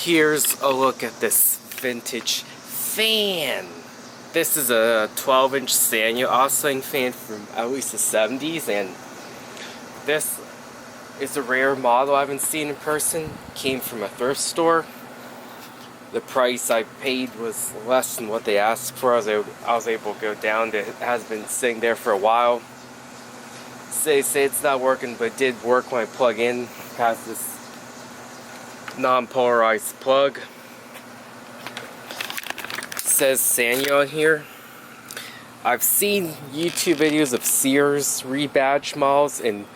Here's a look at this vintage fan. This is a 12-inch Sanyo oscillating fan from at least the 70s, and this is a rare model I haven't seen in person. Came from a thrift store. The price I paid was less than what they asked for. I was able to go down. It has been sitting there for a while. Say it's not working, but it did work when I plug in past this non-polarized plug. It says Sanyo on here. I've seen YouTube videos of Sears rebadge models in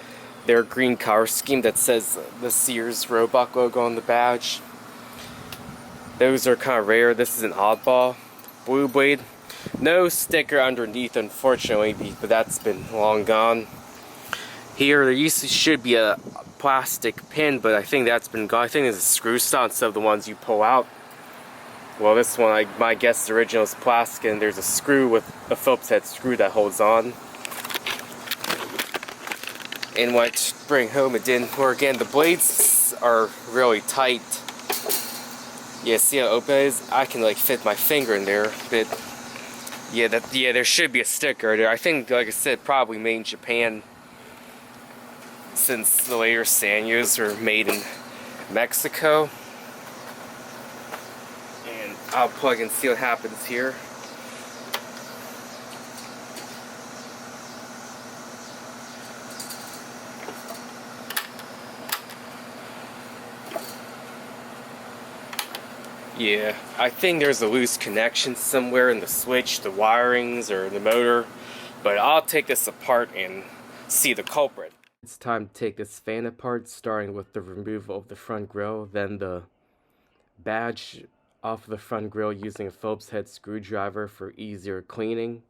their green color scheme that says the Sears Roebuck logo on the badge. Those are kind of rare. This is an oddball. Blue blade. No sticker underneath, unfortunately, but that's been long gone. Here, there should be a plastic pin, but I think that's been gone. I think there's a screw style instead of the ones you pull out. Well, this one, my guess, the original is plastic, and there's a screw with a Phillips head screw that holds on. And when I bring home, it didn't work. Again, the blades are really tight. Yeah, see how open it is? I can fit my finger in there, but yeah, there should be a sticker there. I think, like I said, probably made in Japan, since the later Sanyos were made in Mexico. And I'll plug and see what happens here. Yeah, I think there's a loose connection somewhere in the switch, the wirings, or the motor, but I'll take this apart and see the culprit. It's time to take this fan apart, starting with the removal of the front grille, then the badge off the front grille using a Phillips head screwdriver for easier cleaning.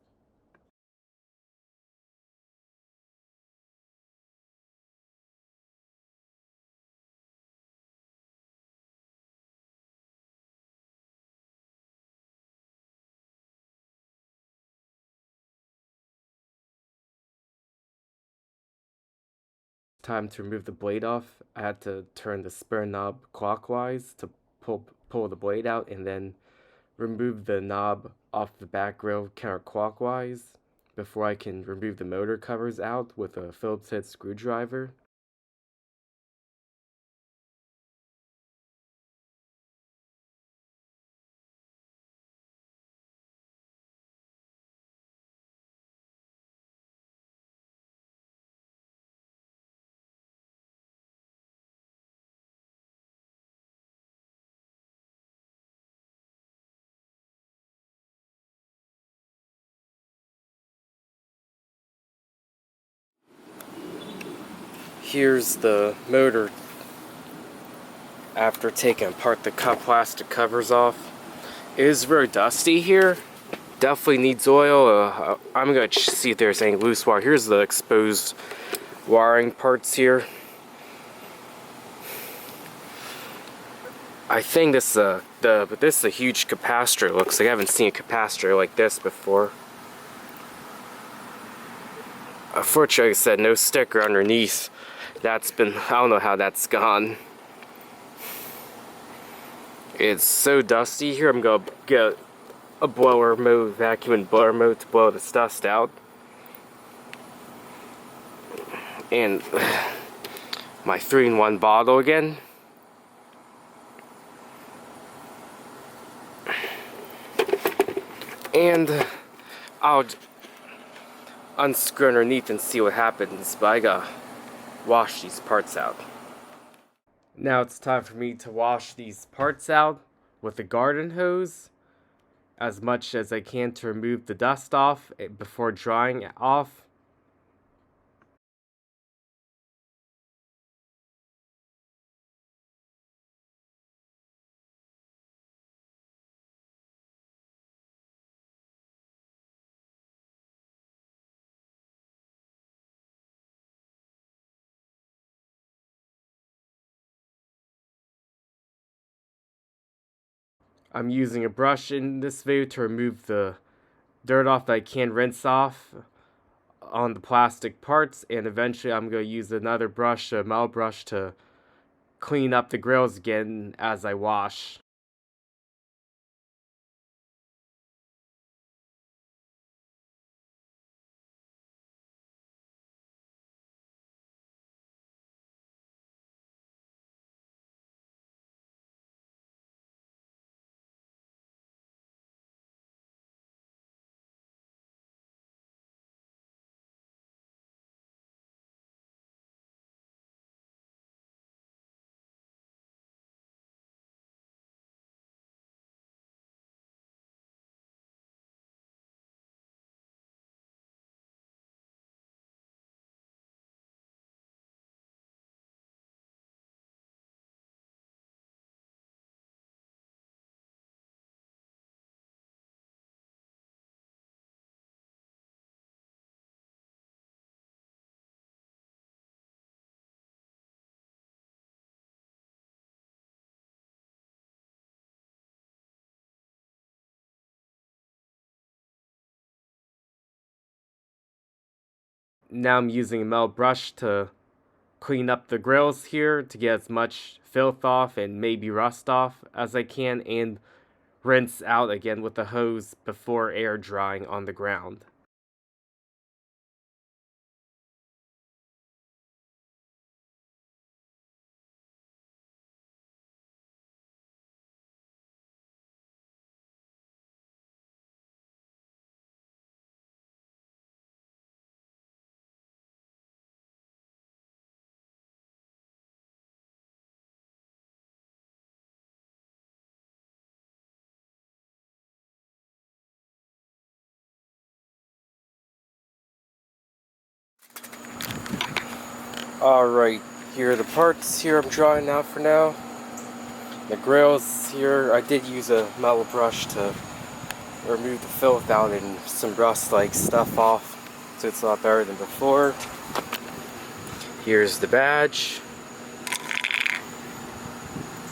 Time to remove the blade off. I had to turn the spur knob clockwise to pull the blade out, and then remove the knob off the back grille counterclockwise before I can remove the motor covers out with a Phillips head screwdriver. Here's the motor after taking apart the plastic covers off. It is very dusty here. Definitely needs oil. I'm going to see if there's any loose wire. Here's the exposed wiring parts here. I think this is a huge capacitor. It looks like I haven't seen a capacitor like this before. Unfortunately, like I said, no sticker underneath. I don't know how that's gone. It's so dusty here. I'm gonna get a blower mode, vacuum and blower mode to blow this dust out. And my 3-in-1 bottle again. And I'll unscrew underneath and see what happens, but I gotta wash these parts out. Now it's time for me to wash these parts out with a garden hose as much as I can to remove the dust off before drying it off. I'm using a brush in this video to remove the dirt off that I can rinse off on the plastic parts, and eventually I'm going to use another brush, a metal brush, to clean up the grills again as I wash. Now I'm using a metal brush to clean up the grills here to get as much filth off and maybe rust off as I can, and rinse out again with the hose before air drying on the ground. Alright, here are the parts here I'm drawing out for now. The grills here, I did use a metal brush to remove the filth out and some rust-like stuff off, so it's a lot better than before. Here's the badge.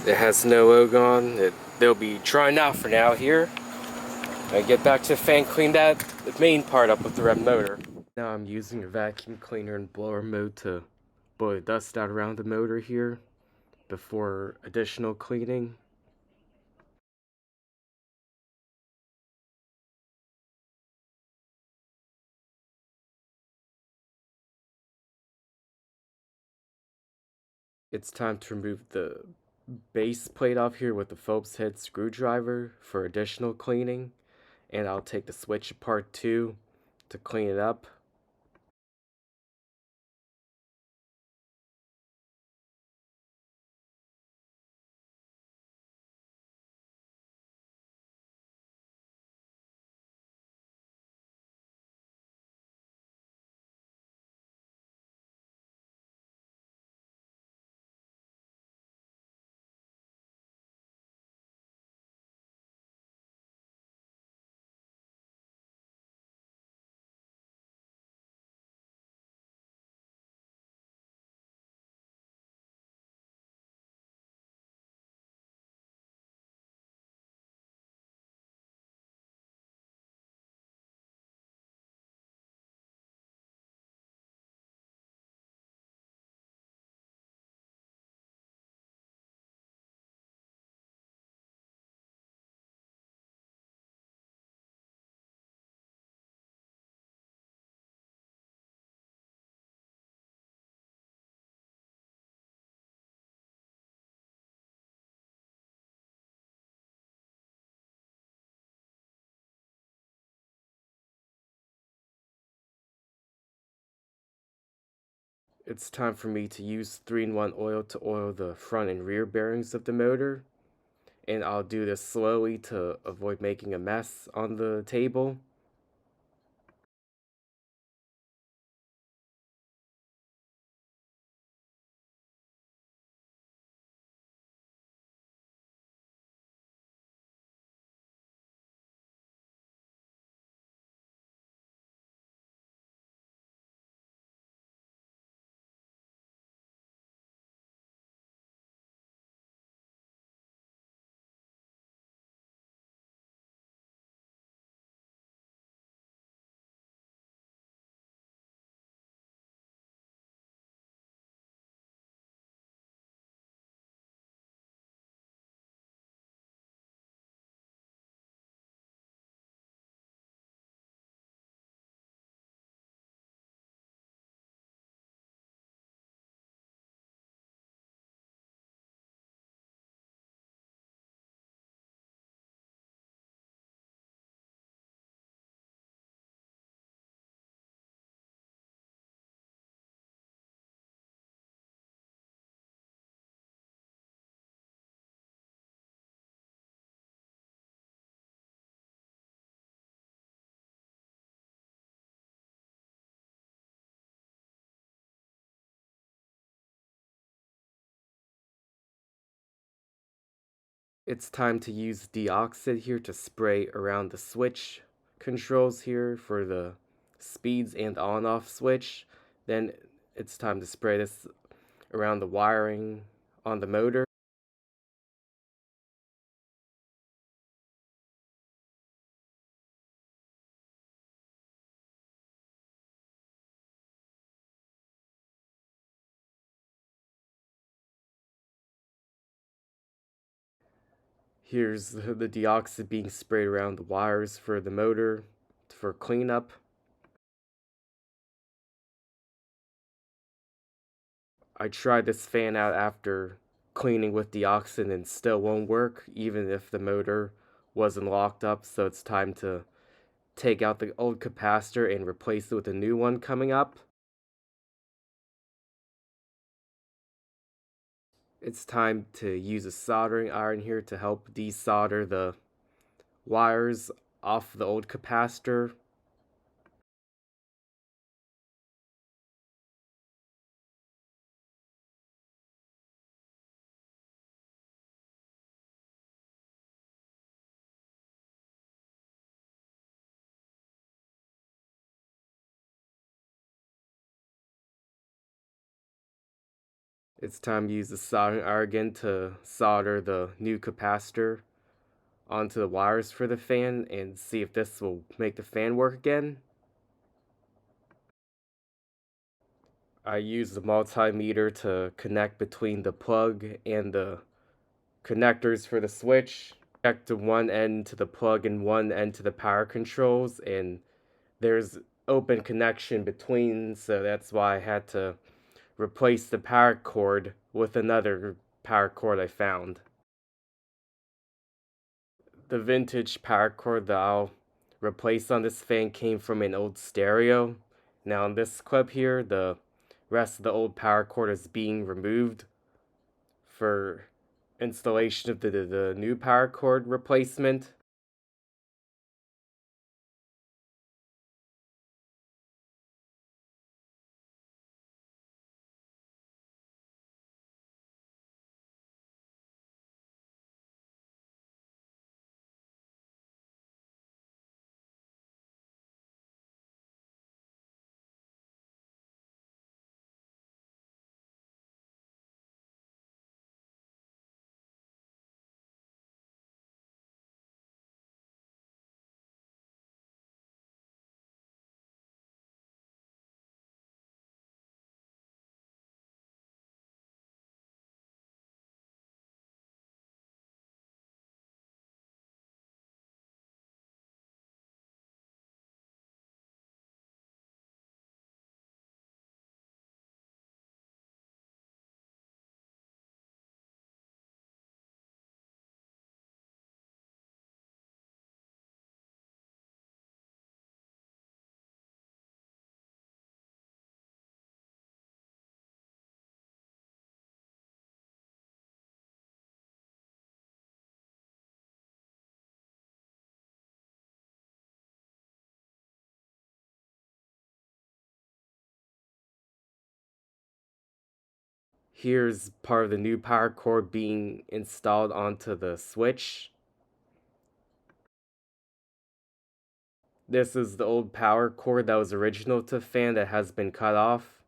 It has no logo on. They'll be drying out for now here. I get back to the fan, clean the main part up with the red motor. Now I'm using a vacuum cleaner and blower mode to blow the dust out around the motor here before additional cleaning. It's time to remove the base plate off here with the Phillips head screwdriver for additional cleaning, and I'll take the switch apart too to clean it up. It's time for me to use 3-in-1 oil to oil the front and rear bearings of the motor, and I'll do this slowly to avoid making a mess on the table. It's time to use deoxit here to spray around the switch controls here for the speeds and on-off switch. Then it's time to spray this around the wiring on the motor. Here's the deoxit being sprayed around the wires for the motor for cleanup. I tried this fan out after cleaning with deoxit and still won't work, even if the motor wasn't locked up, so it's time to take out the old capacitor and replace it with a new one coming up. It's time to use a soldering iron here to help desolder the wires off the old capacitor. It's time to use the soldering iron again to solder the new capacitor onto the wires for the fan and see if this will make the fan work again. I use the multimeter to connect between the plug and the connectors for the switch. Connect one end to the plug and one end to the power controls, and there's open connection between, so that's why I had to replace the power cord with another power cord I found. The vintage power cord that I'll replace on this fan came from an old stereo. Now in this clip here, the rest of the old power cord is being removed for installation of the new power cord replacement. Here's part of the new power cord being installed onto the switch. This is the old power cord that was original to the fan that has been cut off.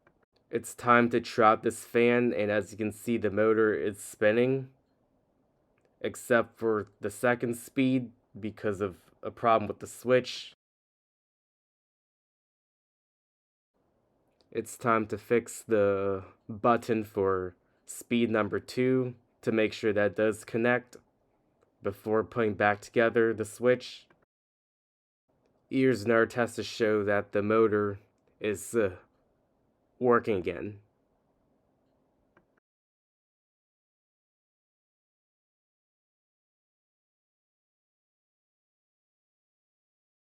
It's time to try out this fan, and as you can see, the motor is spinning, except for the second speed because of a problem with the switch. It's time to fix the button for speed number 2 to make sure that does connect before putting back together the switch. Here's another test to show that the motor is working again.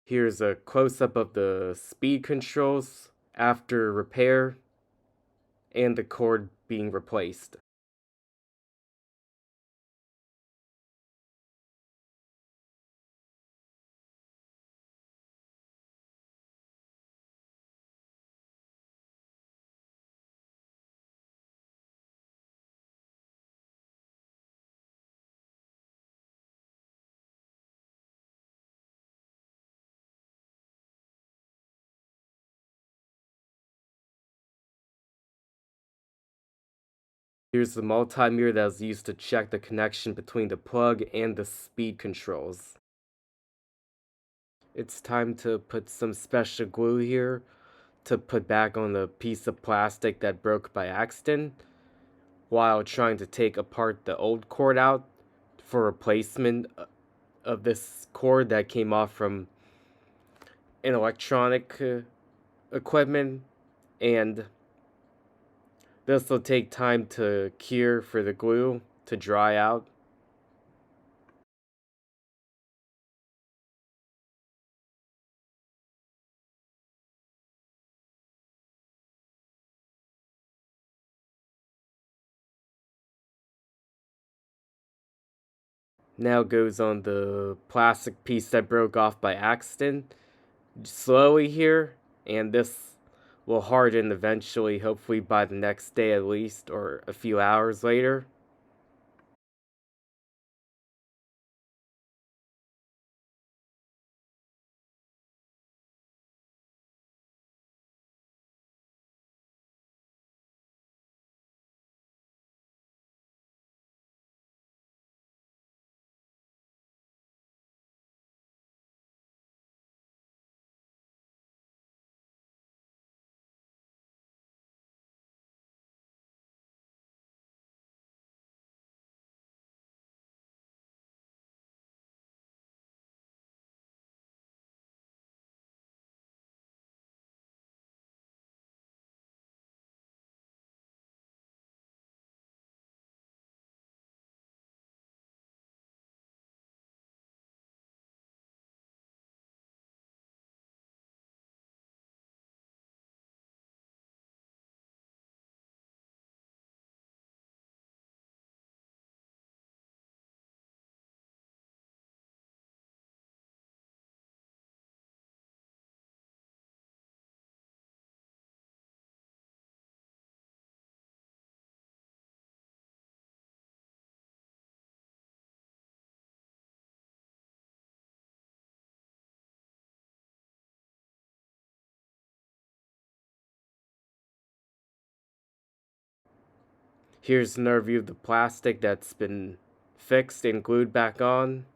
Here's a close-up of the speed controls after repair and the cord being replaced. Here's the multimeter that was used to check the connection between the plug and the speed controls. It's time to put some special glue here to put back on the piece of plastic that broke by accident, while trying to take apart the old cord out for replacement of this cord that came off from an electronic equipment. And this will take time to cure for the glue to dry out. Now goes on the plastic piece that broke off by accident, slowly here, and this will harden eventually, hopefully by the next day at least, or a few hours later. Here's another view of the plastic that's been fixed and glued back on.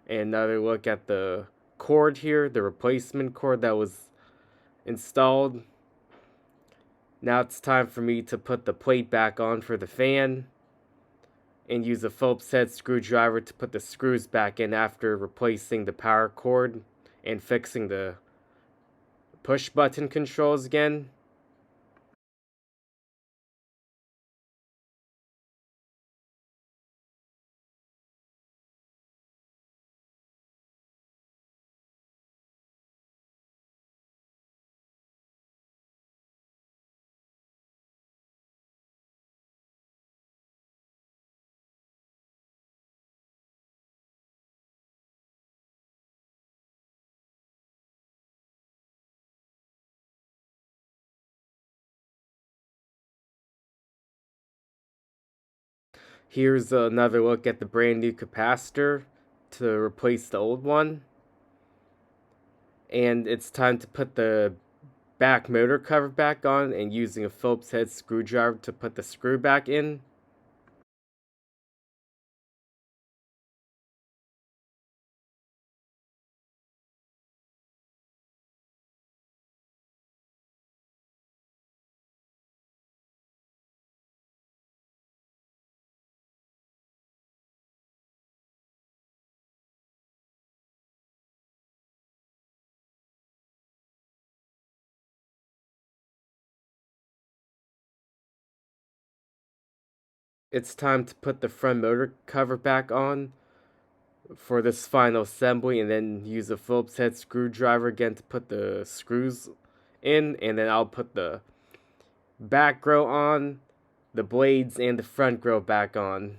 And another look at the cord here, the replacement cord that was installed. Now it's time for me to put the plate back on for the fan and use a Phillips head screwdriver to put the screws back in after replacing the power cord and fixing the push button controls again. Here's another look at the brand new capacitor to replace the old one. And it's time to put the back motor cover back on and using a Phillips head screwdriver to put the screw back in. It's time to put the front motor cover back on for this final assembly, and then use a Phillips head screwdriver again to put the screws in, and then I'll put the back grill on, the blades, and the front grill back on.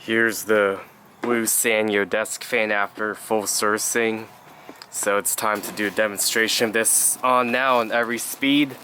Here's the blue Sanyo desk fan after full servicing. So it's time to do a demonstration of this on now on every speed.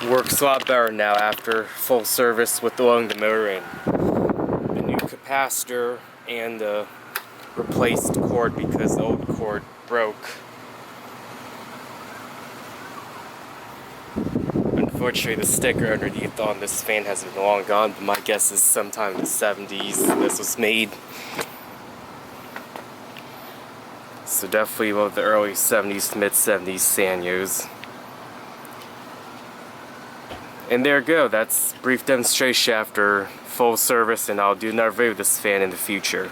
Works a lot better now after full service with oiling the motor in. The new capacitor and the replaced cord because the old cord broke. Unfortunately, the sticker underneath on this fan has been long gone, but my guess is sometime in the 70s this was made. So definitely one of the early 70s to mid 70s Sanyos. And there you go, that's a brief demonstration after full service, and I'll do another video with this fan in the future.